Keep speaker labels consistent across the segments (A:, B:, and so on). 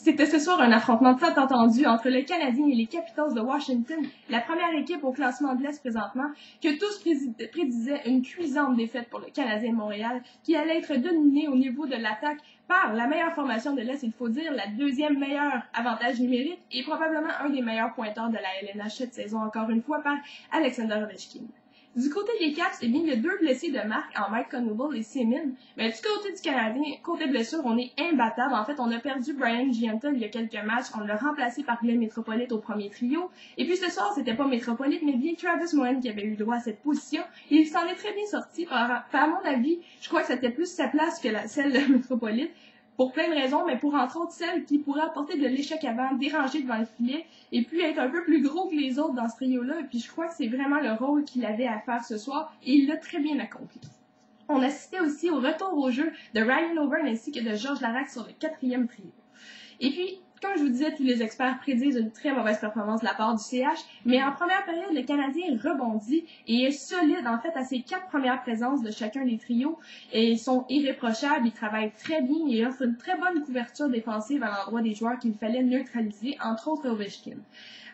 A: C'était ce soir un affrontement tant attendu entre le Canadien et les Capitals de Washington, la première équipe au classement de l'Est présentement, que tous prédisaient une cuisante défaite pour le Canadien de Montréal, qui allait être dominé au niveau de l'attaque par la meilleure formation de l'Est, il faut dire, la deuxième meilleure avantage numérique et probablement un des meilleurs pointeurs de la LNH cette saison, encore une fois, par Alexander Ovechkin. Du côté des Caps, eh bien, il y a deux blessés de marque en Mike Conable et Semin. Mais du côté du Canadien, côté blessure, on est imbattable. En fait, on a perdu Brian Gianta il y a quelques matchs. On l'a remplacé par Glenn Metropolite au premier trio. Et puis ce soir, c'était pas Metropolite, mais bien Travis Moen qui avait eu droit à cette position. Et il s'en est très bien sorti. À mon avis, je crois que c'était plus sa place que celle de Metropolite. Pour plein de raisons, mais pour entre autres celle qui pourrait apporter de l'échec avant, déranger devant le filet, et puis être un peu plus gros que les autres dans ce trio-là. Et puis je crois que c'est vraiment le rôle qu'il avait à faire ce soir, et il l'a très bien accompli. On assistait aussi au retour au jeu de Ryan O'Byrne ainsi que de Georges Laraque sur le quatrième trio. Et puis, comme je vous disais, tous les experts prédisent une très mauvaise performance de la part du CH, mais en première période, le Canadien rebondit et est solide en fait à ses 4 premières présences de chacun des trios. Et ils sont irréprochables, ils travaillent très bien et offrent une très bonne couverture défensive à l'endroit des joueurs qu'il fallait neutraliser, entre autres Ovechkin.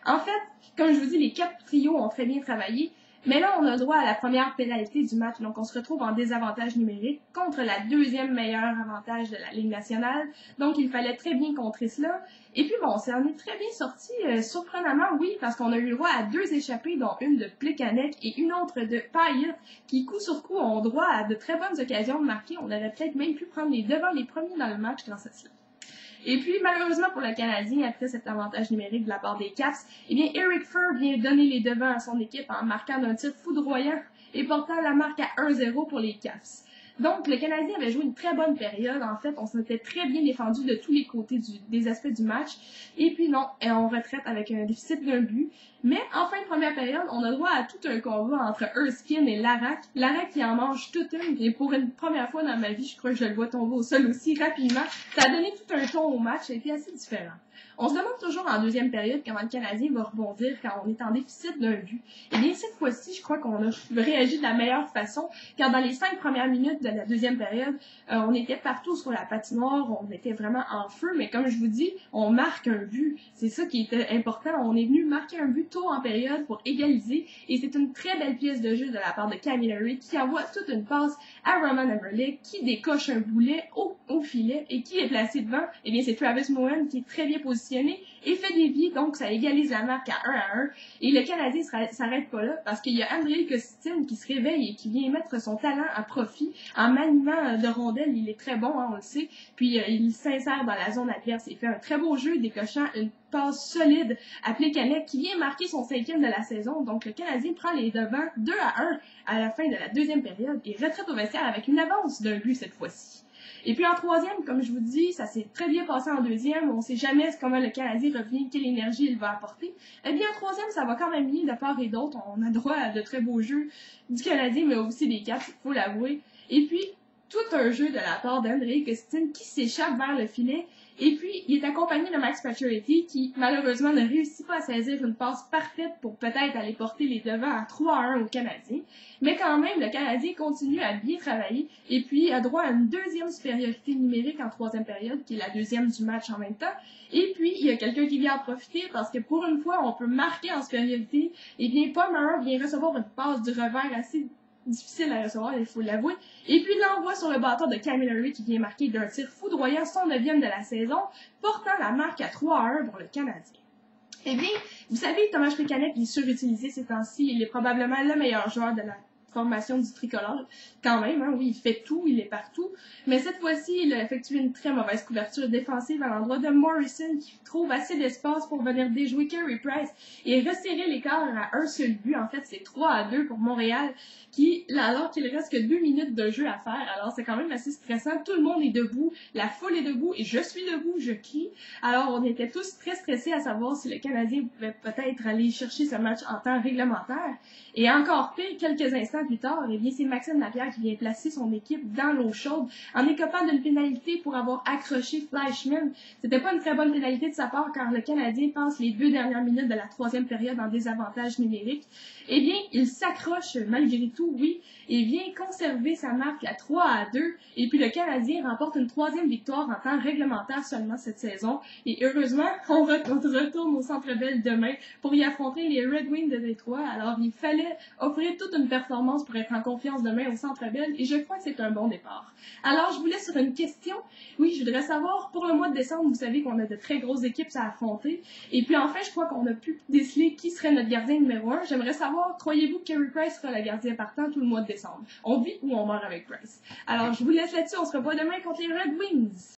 A: En fait, comme je vous dis, les 4 trios ont très bien travaillé. Mais là, on a droit à la première pénalité du match, donc on se retrouve en désavantage numérique contre la deuxième meilleure avantage de la Ligue nationale. Donc, il fallait très bien contrer cela. Et puis, bon, ça en est très bien sorti, surprenamment, oui, parce qu'on a eu le droit à 2 échappées, dont une de Plekanec et une autre de Payet, qui, coup sur coup, ont droit à de très bonnes occasions de marquer. On aurait peut-être même pu prendre les devants les premiers dans le match grâce à cela. Et puis, malheureusement pour le Canadien, après cet avantage numérique de la part des Caps, eh bien, Eric Furr vient donner les devants à son équipe en marquant d'un tir foudroyant et portant la marque à 1-0 pour les Caps. Donc, le Canadien avait joué une très bonne période. En fait, on s'était très bien défendu de tous les côtés des aspects du match. Et puis non, on retraite avec un déficit d'un but. Mais en fin de première période, on a droit à tout un combat entre Erskine et Laraque. Laraque qui en mange toute une. Et pour une première fois dans ma vie, je crois que je le vois tomber au sol aussi rapidement. Ça a donné tout un ton au match. Ça a été assez différent. On se demande toujours en deuxième période comment le Canadien va rebondir quand on est en déficit d'un but. Et bien, cette fois-ci, je crois qu'on a réagi de la meilleure façon, car dans les 5 premières minutes de la deuxième période, on était partout sur la patinoire, on était vraiment en feu, mais comme je vous dis, on marque un but. C'est ça qui était important. On est venu marquer un but tôt en période pour égaliser, et c'est une très belle pièce de jeu de la part de Camilleri qui envoie toute une passe à Roman Eberle, qui décoche un boulet au filet, et qui est placé devant. Eh bien, c'est Travis Moen qui est très bien positionné et fait dévier, donc ça égalise la marque à 1-1. Et le Canadien s'arrête pas là parce qu'il y a Andrei Kostin qui se réveille et qui vient mettre son talent à profit en maniement de rondelles. Il est très bon, hein, on le sait. Puis il s'insère dans la zone adverse. Il fait un très beau jeu, décochant une passe solide à Plekanec qui vient marquer son 5e de la saison. Donc le Canadien prend les devants 2-1 à la fin de la deuxième période et retraite au vestiaire avec une avance d'un but cette fois-ci. Et puis en troisième, comme je vous dis, ça s'est très bien passé en deuxième. On ne sait jamais comment le Canadien revient, quelle énergie il va apporter. Eh bien en troisième, ça va quand même bien de part et d'autre. On a droit à de très beaux jeux du Canadien, mais aussi des Caps, il faut l'avouer. Et puis, tout un jeu de la part d'Andrei Kostin qui s'échappe vers le filet. Et puis, il est accompagné de Max Pacioretty qui, malheureusement, ne réussit pas à saisir une passe parfaite pour peut-être aller porter les devants à 3-1 au Canadien. Mais quand même, le Canadien continue à bien travailler et puis a droit à une deuxième supériorité numérique en troisième période, qui est la deuxième du match en même temps. Et puis, il y a quelqu'un qui vient en profiter parce que pour une fois, on peut marquer en supériorité. Et bien, Paul Maurer vient recevoir une passe du revers assez difficile à recevoir, il faut l'avouer. Et puis l'envoi sur le bâton de Camilleri qui vient marquer d'un tir foudroyant son 9e de la saison, portant la marque à 3-1 pour le Canadien. Eh bien, vous savez, Tomáš Plekanec est surutilisé ces temps-ci. Il est probablement le meilleur joueur de la formation du tricolore. Quand même, hein, oui, il fait tout, il est partout. Mais cette fois-ci, il a effectué une très mauvaise couverture défensive à l'endroit de Morrison qui trouve assez d'espace pour venir déjouer Carey Price et resserrer l'écart à un seul but. En fait, c'est 3-2 pour Montréal, alors qu'il reste que 2 minutes de jeu à faire. Alors, c'est quand même assez stressant. Tout le monde est debout, la foule est debout et je suis debout, je crie. Alors, on était tous très stressés à savoir si le Canadien pouvait peut-être aller chercher ce match en temps réglementaire. Et encore pire, quelques instants plus tard, eh bien, c'est Maxime Lapierre qui vient placer son équipe dans l'eau chaude en écopant d'une pénalité pour avoir accroché Fleischmann. C'était pas une très bonne pénalité de sa part car le Canadien passe les 2 dernières minutes de la troisième période en désavantage numérique. Eh bien, il s'accroche malgré tout, oui, et vient conserver sa marque à 3-2. Et puis le Canadien remporte une troisième victoire en temps réglementaire seulement cette saison. Et heureusement, on retourne au Centre Bell demain pour y affronter les Red Wings de Détroit. Alors, il fallait offrir toute une performance pour être en confiance demain au Centre Bell. Et je crois que c'est un bon départ. Alors, je vous laisse sur une question. Oui, je voudrais savoir, pour le mois de décembre, vous savez qu'on a de très grosses équipes à affronter. Et puis enfin, je crois qu'on a pu déceler qui serait notre gardien numéro 1. J'aimerais savoir, croyez-vous que Carey Price sera le gardien partant tout le mois de décembre? On vit ou on meurt avec Price? Alors, je vous laisse là-dessus. On se revoit demain contre les Red Wings.